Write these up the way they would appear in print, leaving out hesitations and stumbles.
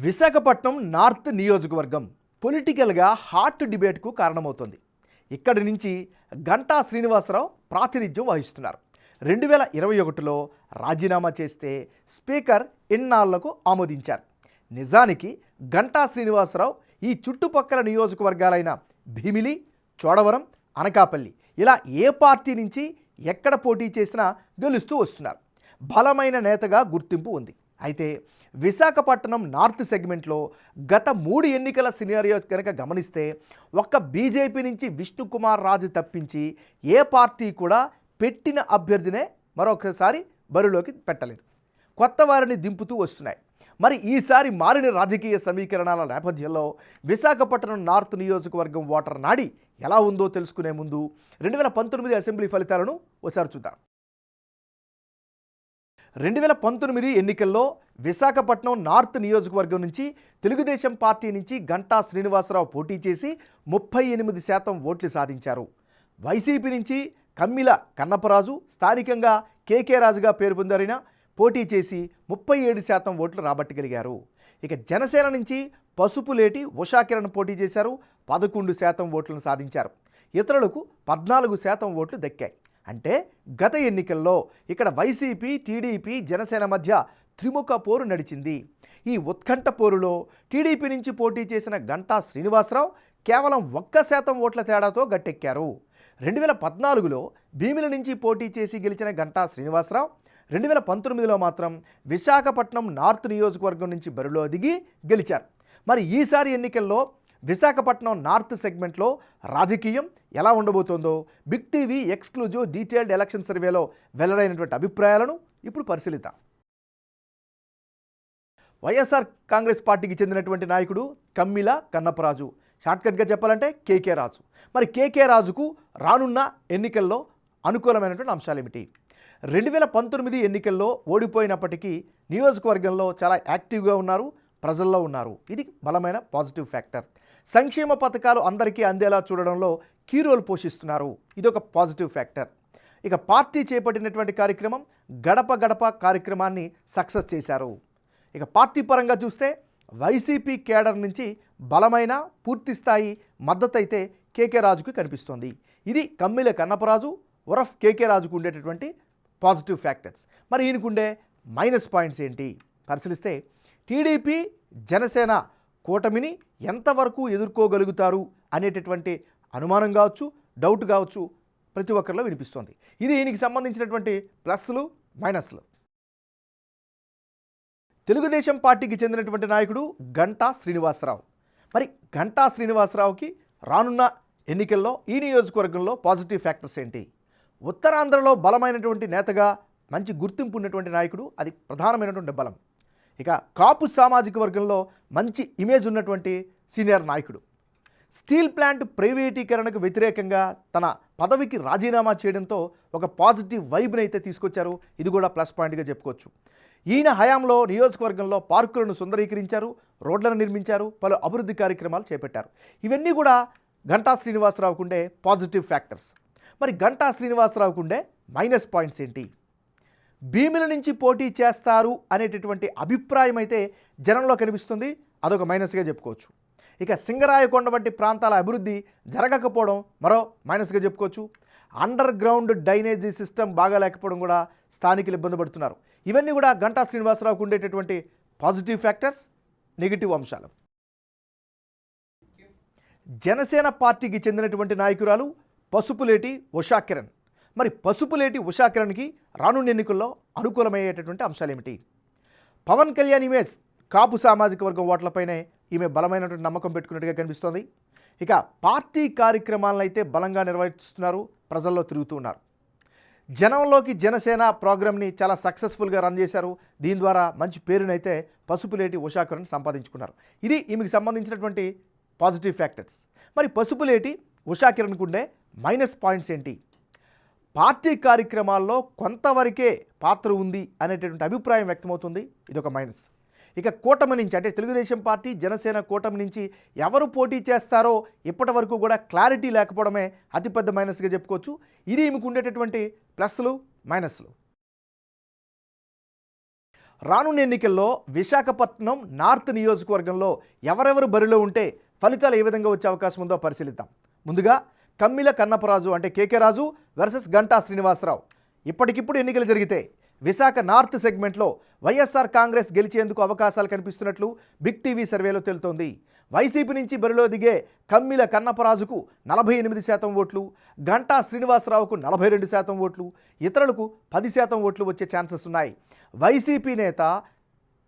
Visakhapatnam north నియోజకవర్గం పొలిటికల్గా hot డిబేట్కు కారణమవుతోంది. ఇక్కడి నుంచి గంటా శ్రీనివాసరావు ప్రాతినిధ్యం వహిస్తున్నారు. 2021లో రాజీనామా చేస్తే స్పీకర్ ఇన్నాళ్లకు ఆమోదించారు. నిజానికి గంటా శ్రీనివాసరావు ఈ చుట్టుపక్కల నియోజకవర్గాలైన భీమిలి, చోడవరం, అనకాపల్లి ఇలా ఏ పార్టీ నుంచి ఎక్కడ పోటీ చేసినా గెలుస్తూ వస్తున్నారు. బలమైన నేతగా గుర్తింపు ఉంది. అయితే విశాఖపట్నం నార్త్ సెగ్మెంట్లో గత 3 ఎన్నికల సినారియో కనుక గమనిస్తే ఒక్క బీజేపీ నుంచి విష్ణుకుమార్ రాజు తప్పించి ఏ పార్టీ కూడా పెట్టిన అభ్యర్థినే మరొకసారి బరిలోకి పెట్టలేదు. కొత్త వారిని దింపుతూ వస్తున్నాయి. మరి ఈసారి మారిన రాజకీయ సమీకరణాల నేపథ్యంలో విశాఖపట్నం నార్త్ నియోజకవర్గం ఓటర్ నాడి ఎలా ఉందో తెలుసుకునే ముందు 2019 అసెంబ్లీ ఫలితాలను ఒకసారి చూద్దాం. 2019 ఎన్నికల్లో విశాఖపట్నం నార్త్ నియోజకవర్గం నుంచి తెలుగుదేశం పార్టీ నుంచి గంటా శ్రీనివాసరావు పోటీ చేసి 38% ఓట్లు సాధించారు. వైసీపీ నుంచి కమ్మిల కన్నప్పరాజు, స్థానికంగా కేకే రాజుగా పేరు పొందారిన పోటీ చేసి 37% ఓట్లు రాబట్టగలిగారు. ఇక జనసేన నుంచి పసుపులేటి ఉషాకిరణ్ పోటీ చేశారు, 11% ఓట్లను సాధించారు. ఇతరులకు 14% ఓట్లు దక్కాయి. అంటే గత ఎన్నికల్లో ఇక్కడ వైసీపీ, టీడీపీ, జనసేన మధ్య త్రిముఖ పోరు నడిచింది. ఈ ఉత్కంఠ పోరులో టీడీపీ నుంచి పోటీ చేసిన గంటా శ్రీనివాసరావు కేవలం 1% ఓట్ల తేడాతో గట్టెక్కారు. 2014లో భీమిల నుంచి పోటీ చేసి గెలిచిన గంటా శ్రీనివాసరావు 2019లో మాత్రం విశాఖపట్నం నార్త్ నియోజకవర్గం నుంచి బరిలో దిగి గెలిచారు. మరి ఈసారి ఎన్నికల్లో విశాఖపట్నం నార్త్ సెగ్మెంట్లో రాజకీయం ఎలా ఉండబోతోందో big TV exclusive detailed election సర్వేలో వెల్లడైనటువంటి అభిప్రాయాలను ఇప్పుడు పరిశీలిద్దాం. వైఎస్ఆర్ కాంగ్రెస్ పార్టీకి చెందినటువంటి నాయకుడు కమ్మిల కన్నప్పరాజు, షార్ట్కట్గా చెప్పాలంటే కేకే రాజు. మరి కేకే రాజుకు రానున్న ఎన్నికల్లో అనుకూలమైనటువంటి అంశాలు ఏమిటి? 2019 ఎన్నికల్లో ఓడిపోయినప్పటికీ నియోజకవర్గంలో చాలా యాక్టివ్గా ఉన్నారు, ప్రజల్లో ఉన్నారు. ఇది బలమైన పాజిటివ్ ఫ్యాక్టర్. సంక్షేమ పథకాలు అందరికీ అందేలా చూడడంలో కీ రోల్ పోషిస్తున్నారు. ఇది ఒక పాజిటివ్ ఫ్యాక్టర్. ఇక పార్టీ చేపట్టినటువంటి కార్యక్రమం గడప గడప కార్యక్రమాన్ని సక్సెస్ చేశారు. ఇక పార్టీ పరంగా చూస్తే వైసీపీ కేడర్ నుంచి బలమైన పూర్తిస్థాయి మద్దతు అయితే కేకే రాజుకు కనిపిస్తోంది. ఇది కమ్మిల కన్నప్పరాజు ఉరఫ్ కేకే రాజుకు ఉండేటటువంటి పాజిటివ్ ఫ్యాక్టర్స్. మరి ఈయనకుండే మైనస్ పాయింట్స్ ఏంటి పరిశీలిస్తే టీడీపీ, జనసేన కూటమిని ఎంతవరకు ఎదుర్కోగలుగుతారు అనేటటువంటి అనుమానం కావచ్చు, డౌట్ కావచ్చు, ప్రతి ఒక్కరిలో వినిపిస్తోంది. ఇది ఈయనకి సంబంధించినటువంటి ప్లస్లు, మైనస్లు. తెలుగుదేశం పార్టీకి చెందినటువంటి నాయకుడు గంటా శ్రీనివాసరావు. మరి గంటా శ్రీనివాసరావుకి రానున్న ఎన్నికల్లో ఈ నియోజకవర్గంలో పాజిటివ్ ఫ్యాక్టర్స్ ఏంటి? ఉత్తరాంధ్రలో బలమైనటువంటి నేతగా మంచి గుర్తింపు ఉన్నటువంటి నాయకుడు, అది ప్రధానమైనటువంటి బలం. ఇక కాపు సామాజిక వర్గంలో మంచి ఇమేజ్ ఉన్నటువంటి సీనియర్ నాయకుడు. స్టీల్ ప్లాంట్ ప్రైవేటీకరణకు వ్యతిరేకంగా తన పదవికి రాజీనామా చేయడంతో ఒక పాజిటివ్ వైబ్ని అయితే తీసుకొచ్చారు. ఇది కూడా ప్లస్ పాయింట్గా చెప్పుకోవచ్చు. ఈయన హయాంలో నియోజకవర్గంలో పార్కులను సుందరీకరించారు, రోడ్లను నిర్మించారు, పలు అభివృద్ధి కార్యక్రమాలు చేపట్టారు. ఇవన్నీ కూడా గంటా శ్రీనివాసరావుకు ఉండే పాజిటివ్ ఫ్యాక్టర్స్. మరి గంటా శ్రీనివాసరావుకు ఉండే మైనస్ పాయింట్స్ ఏంటి? భీమిల నుంచి పోటీ చేస్తారు అనేటటువంటి అభిప్రాయం అయితే జనంలో కనిపిస్తుంది. అదొక మైనస్గా చెప్పుకోవచ్చు. ఇక సింగరాయకొండ వంటి ప్రాంతాల అభివృద్ధి జరగకపోవడం మరో మైనస్గా చెప్పుకోవచ్చు. అండర్ గ్రౌండ్ డ్రైనేజీ సిస్టమ్ బాగా లేకపోవడం కూడా స్థానికులు ఇబ్బంది పడుతున్నారు. ఇవన్నీ కూడా గంటా శ్రీనివాసరావుకు ఉండేటటువంటి పాజిటివ్ ఫ్యాక్టర్స్, నెగిటివ్ అంశాలు. జనసేన పార్టీకి చెందినటువంటి నాయకురాలు పసుపులేటి ఉషాకిరణ్. మరి పసుపులేటి ఉషాకిరణ్కి రానున్న ఎన్నికల్లో అనుకూలమయ్యేటటువంటి అంశాలు ఏమిటి? పవన్ కళ్యాణ్ ఇమేజ్ కాపు సామాజిక వర్గం ఓట్లపైనే ఈమె బలమైనటువంటి నమ్మకం పెట్టుకున్నట్టుగా కనిపిస్తోంది. ఇక పార్టీ కార్యక్రమాలను అయితే బలంగా నిర్వహిస్తున్నారు, ప్రజల్లో తిరుగుతూ ఉన్నారు. జనంలోకి జనసేన ప్రోగ్రామ్ని చాలా సక్సెస్ఫుల్గా రన్ చేశారు. దీని ద్వారా మంచి పేరునైతే పసుపులేటి ఉషాకిరణ్ సంపాదించుకున్నారు. ఇది ఈమెకి సంబంధించినటువంటి పాజిటివ్ ఫ్యాక్టర్స్. మరి పసుపులేటి ఉషాకిరణ్కు ఉండే మైనస్ పాయింట్స్ ఏంటి? పార్టీ కార్యక్రమాల్లో కొంతవరకే పాత్ర ఉంది అనేటటువంటి అభిప్రాయం వ్యక్తమవుతుంది. ఇదొక మైనస్. ఇక కూటమి నుంచి అంటే తెలుగుదేశం పార్టీ, జనసేన కూటమి నుంచి ఎవరు పోటీ చేస్తారో ఇప్పటి వరకు కూడా క్లారిటీ లేకపోవడమే అతిపెద్ద మైనస్గా చెప్పుకోవచ్చు. ఇది ఈమెకు ఉండేటటువంటి ప్లస్లు, మైనస్లు. రానున్న ఎన్నికల్లో విశాఖపట్నం నార్త్ నియోజకవర్గంలో ఎవరెవరు బరిలో ఉంటే ఫలితాలు ఏ విధంగా వచ్చే అవకాశం ఉందో పరిశీలిద్దాం. ముందుగా కమ్మిల కన్నపరాజు అంటే కేకే రాజు వర్సెస్ గంటా శ్రీనివాసరావు. ఇప్పటికిప్పుడు ఎన్నికలు జరిగితే విశాఖ నార్త్ సెగ్మెంట్లో వైఎస్ఆర్ కాంగ్రెస్ గెలిచేందుకు అవకాశాలు కనిపిస్తున్నట్లు బిగ్ టీవీ సర్వేలో తెలుతోంది. వైసీపీ నుంచి బరిలో దిగే కమ్మిల కన్నపరాజుకు 48% ఓట్లు, గంటా శ్రీనివాసరావుకు 42% ఓట్లు, ఇతరులకు 10% ఓట్లు వచ్చే ఛాన్సెస్ ఉన్నాయి. వైసీపీ నేత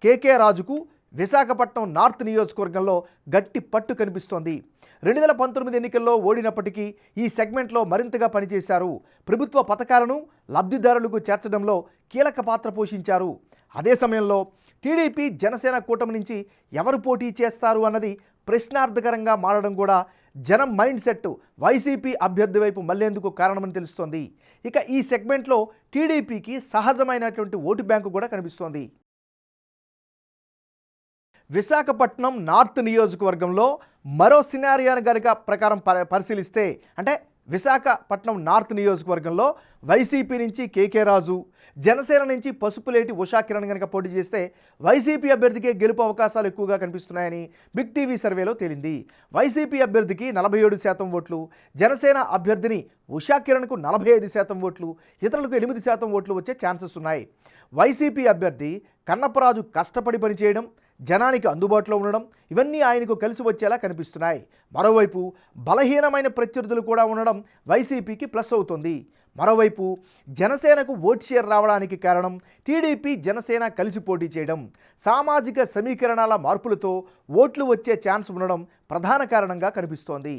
కేకే రాజుకు విశాఖపట్నం నార్త్ నియోజకవర్గంలో గట్టి పట్టు కనిపిస్తోంది. 2019 ఎన్నికల్లో ఓడినప్పటికీ ఈ సెగ్మెంట్లో మరింతగా పనిచేశారు. ప్రభుత్వ పథకాలను లబ్ధిదారులకు చేర్చడంలో కీలక పాత్ర పోషించారు. అదే సమయంలో టీడీపీ జనసేన కూటమి నుంచి ఎవరు పోటీ చేస్తారు అన్నది ప్రశ్నార్థకరంగా మారడం కూడా జనం మైండ్ సెట్ వైసీపీ అభ్యర్థి వైపు మళ్లేందుకు కారణమని తెలుస్తోంది. ఇక ఈ సెగ్మెంట్లో టీడీపీకి సహజమైనటువంటి ఓటు బ్యాంకు కూడా కనిపిస్తోంది. విశాఖపట్నం నార్త్ నియోజకవర్గంలో మరో సినారియాను గనుక ప్రకారం పరిశీలిస్తే అంటే విశాఖపట్నం నార్త్ నియోజకవర్గంలో వైసీపీ నుంచి కేకే రాజు, జనసేన నుంచి పసుపులేటి ఉషా కిరణ్ కనుక పోటీ చేస్తే వైసీపీ అభ్యర్థికే గెలుపు అవకాశాలు ఎక్కువగా కనిపిస్తున్నాయని బిగ్ టీవీ సర్వేలో తేలింది. వైసీపీ అభ్యర్థికి 47% ఓట్లు, జనసేన అభ్యర్థిని ఉషా కిరణ్కు 45% ఓట్లు, ఇతరులకు 8% ఓట్లు వచ్చే ఛాన్సెస్ ఉన్నాయి. వైసీపీ అభ్యర్థి కన్నపరాజు కష్టపడి పనిచేయడం, జనానికి అందుబాటులో ఉండడం ఇవన్నీ ఆయనకు కలిసి వచ్చేలా కనిపిస్తున్నాయి. మరోవైపు బలహీనమైన ప్రత్యర్థులు కూడా ఉండడం వైసీపీకి ప్లస్ అవుతుంది. మరోవైపు జనసేనకు ఓట్ షేర్ రావడానికి కారణం టీడీపీ జనసేన కలిసి పోటీ చేయడం, సామాజిక సమీకరణాల మార్పులతో ఓట్లు వచ్చే ఛాన్స్ ఉండడం ప్రధాన కారణంగా కనిపిస్తోంది.